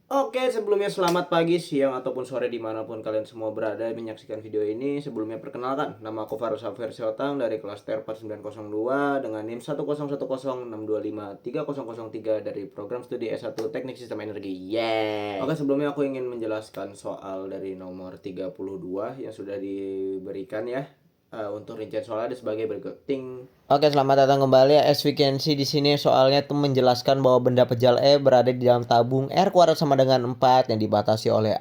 Oke, sebelumnya selamat pagi, siang, ataupun sore dimanapun kalian semua berada menyaksikan video ini. Sebelumnya perkenalkan, nama aku Farus Safir Siotang dari kelas TR 4902 dengan NIM 10110625303 dari program studi S1 Teknik Sistem Energi. Yeah. Oke, sebelumnya aku ingin menjelaskan soal dari nomor 32 yang sudah diberikan ya. Untuk rincian soal ada sebagai berikut. Oke, selamat datang kembali ya. As we can see di sini soalnya tuh menjelaskan bahwa benda pejal E berada di dalam tabung R kuadrat sama dengan 4 yang dibatasi oleh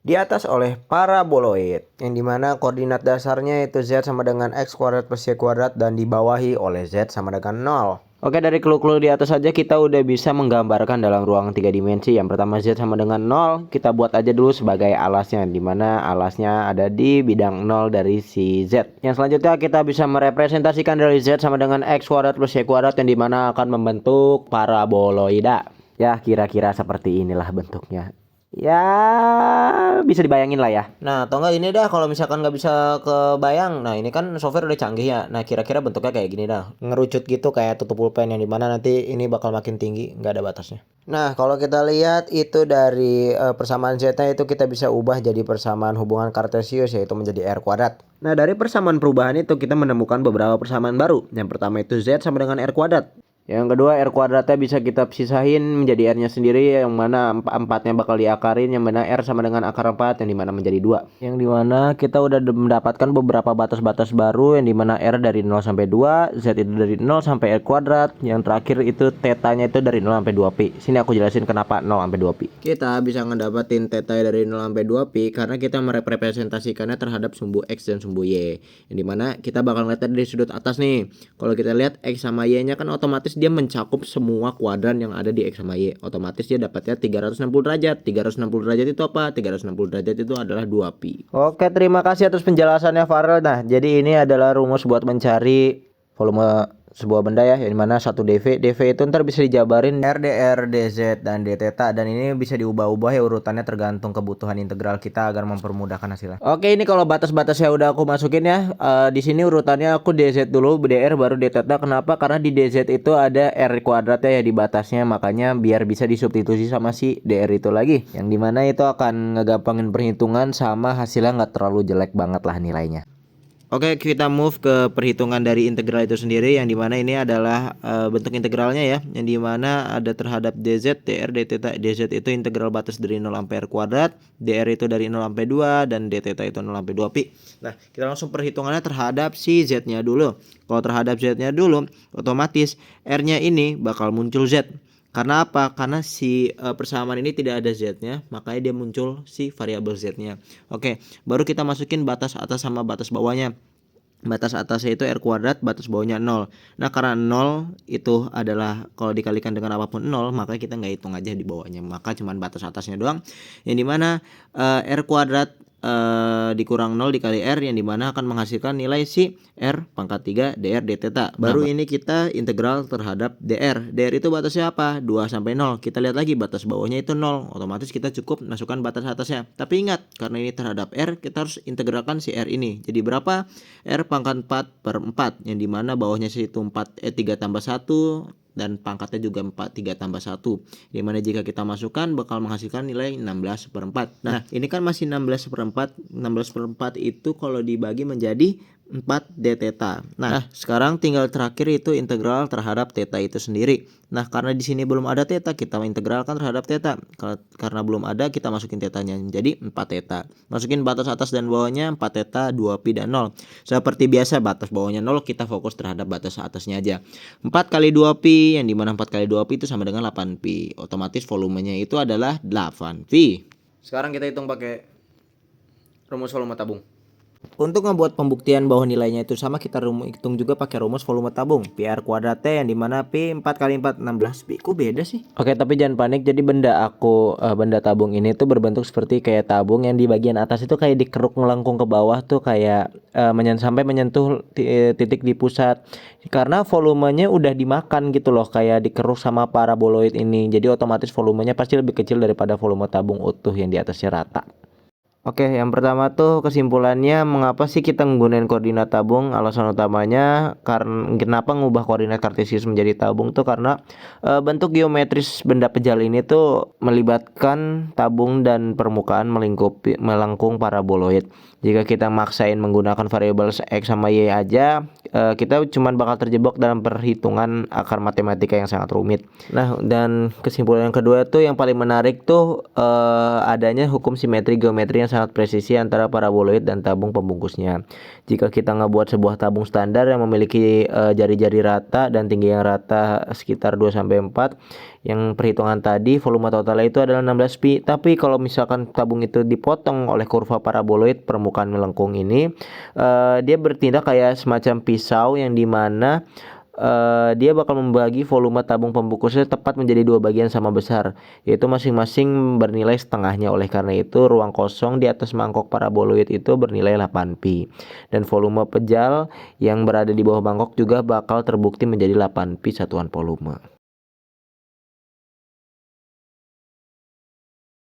di atas oleh paraboloid yang dimana koordinat dasarnya itu Z sama dengan X kuadrat plus Y kuadrat dan dibawahi oleh Z sama dengan 0. Oke, dari clue-clue di atas saja kita udah bisa menggambarkan dalam ruang 3 dimensi. Yang pertama Z sama dengan 0, kita buat aja dulu sebagai alasnya, dimana alasnya ada di bidang 0 dari si Z. Yang selanjutnya kita bisa merepresentasikan dari Z sama dengan X kuadrat plus Y kuadrat yang dimana akan membentuk paraboloida. Ya, kira-kira seperti inilah bentuknya. Ya, bisa dibayangin lah ya. Nah, atau enggak ini dah kalau misalkan nggak bisa kebayang. Nah, ini kan software udah canggih ya. Nah, kira-kira bentuknya kayak gini dah. Ngerucut gitu kayak tutup pulpen yang dimana nanti ini bakal makin tinggi, nggak ada batasnya. Nah, kalau kita lihat itu dari persamaan Z-nya itu kita bisa ubah jadi persamaan hubungan kartesius yaitu menjadi R kuadrat. Nah, dari persamaan perubahan itu kita menemukan beberapa persamaan baru. Yang pertama itu Z sama dengan R kuadrat. Yang kedua R kuadratnya bisa kita pisahin menjadi R-nya sendiri yang mana empatnya bakal diakarin, yang mana R sama dengan akar 4 yang dimana menjadi 2. Yang dimana kita udah mendapatkan beberapa batas-batas baru yang dimana R dari 0 sampai 2, Z itu dari 0 sampai R kuadrat, yang terakhir itu tetanya itu dari 0 sampai 2pi. Sini aku jelasin kenapa 0 sampai 2pi. Kita bisa ngedapatin teta dari 0 sampai 2pi karena kita merepresentasikannya terhadap sumbu X dan sumbu Y. Yang dimana kita bakal ngeliat dari sudut atas nih. Kalau kita lihat X sama Y-nya kan otomatis dia mencakup semua kuadran yang ada di X sama Y. Otomatis dia dapatnya 360 derajat. 360 derajat itu apa? 360 derajat itu adalah 2pi. Oke, terima kasih atas penjelasannya Farel. Nah, jadi ini adalah rumus buat mencari volume sebuah benda ya, yang dimana 1 dV. dV itu ntar bisa dijabarin R, dr, dz, dan d theta, dan ini bisa diubah-ubah ya urutannya tergantung kebutuhan integral kita agar mempermudahkan hasilnya. Oke, ini kalau batas-batasnya udah aku masukin ya. Di sini urutannya aku dz dulu, dr baru d theta. Kenapa? Karena di dz itu ada R kuadratnya ya di batasnya, makanya biar bisa disubstitusi sama si dr itu lagi, yang dimana itu akan ngegampangin perhitungan sama hasilnya nggak terlalu jelek banget lah nilainya. Oke, kita move ke perhitungan dari integral itu sendiri, yang dimana ini adalah bentuk integralnya ya, yang dimana ada terhadap dz, dr, d theta. Dz itu integral batas dari 0 sampai r kuadrat, dr itu dari 0 sampai 2, dan d theta itu 0 sampai 2pi. Nah, kita langsung perhitungannya terhadap si z-nya dulu. Kalau terhadap z-nya dulu, otomatis r-nya ini bakal muncul z. Karena apa? Karena si persamaan ini tidak ada z-nya, makanya dia muncul si variabel z-nya. Oke, baru kita masukin batas atas sama batas bawahnya. Batas atasnya itu R kuadrat, batas bawahnya 0. Nah, karena 0 itu adalah kalau dikalikan dengan apapun 0, maka kita nggak hitung aja di bawahnya. Maka cuman batas atasnya doang. Yang dimana R kuadrat dikurang 0 dikali R, yang dimana akan menghasilkan nilai si R pangkat 3 dr d theta. Baru ini kita integral terhadap dr. Dr itu batasnya apa? 2 sampai 0. Kita lihat lagi batas bawahnya itu 0. Otomatis kita cukup masukkan batas atasnya. Tapi ingat, karena ini terhadap R, kita harus integralkan si R ini. Jadi berapa? R pangkat 4 per 4, yang dimana bawahnya situ 3 tambah 1 dan pangkatnya juga 3 tambah 1, dimana jika kita masukkan bakal menghasilkan nilai 16 per 4. Nah, ini kan masih 16 per 4. 16 per 4 itu kalau dibagi menjadi 4 d theta. Nah, sekarang tinggal terakhir itu integral terhadap theta itu sendiri. Nah, karena di sini belum ada theta, kita integralkan terhadap theta. Karena belum ada, kita masukin thetanya jadi 4 theta. Masukin batas atas dan bawahnya 4 theta, 2pi dan 0. Seperti biasa, batas bawahnya 0, kita fokus terhadap batas atasnya aja. 4 kali 2pi, yang dimana 4 kali 2pi itu sama dengan 8pi. Otomatis volumenya itu adalah 8pi. Sekarang kita hitung pakai rumus volume tabung. Untuk membuat pembuktian bahwa nilainya itu sama, kita hitung juga pakai rumus volume tabung. PR kuadrat T, yang dimana Pi 4 kali 4 16 Pi. Kok beda sih? Oke, tapi jangan panik. Jadi benda tabung ini tuh berbentuk seperti kayak tabung yang di bagian atas itu kayak dikeruk melengkung ke bawah tuh kayak sampai menyentuh titik di pusat. Karena volumenya udah dimakan gitu loh, kayak dikeruk sama paraboloid ini. Jadi otomatis volumenya pasti lebih kecil daripada volume tabung utuh yang di atasnya rata. Oke, yang pertama tuh kesimpulannya mengapa sih kita menggunakan koordinat tabung? Alasan utamanya karena kenapa ngubah koordinat kartesius menjadi tabung tuh karena bentuk geometris benda pejal ini tuh melibatkan tabung dan permukaan melengkung paraboloid. Jika kita maksain menggunakan variabel x sama y aja, kita cuma bakal terjebak dalam perhitungan akar matematika yang sangat rumit. Nah, dan kesimpulan yang kedua tuh yang paling menarik tuh adanya hukum simetri geometri yang sangat presisi antara paraboloid dan tabung pembungkusnya. Jika kita ngebuat sebuah tabung standar yang memiliki jari-jari rata dan tinggi yang rata sekitar 2-4, yang perhitungan tadi volume totalnya itu adalah 16 pi. Tapi kalau misalkan tabung itu dipotong oleh kurva paraboloid permukaan melengkung ini, dia bertindak kayak semacam pisau yang dimana dia bakal membagi volume tabung pembungkusnya tepat menjadi dua bagian sama besar, yaitu masing-masing bernilai setengahnya. Oleh karena itu ruang kosong di atas mangkok paraboloid itu bernilai 8 pi, dan volume pejal yang berada di bawah mangkok juga bakal terbukti menjadi 8 pi satuan volume.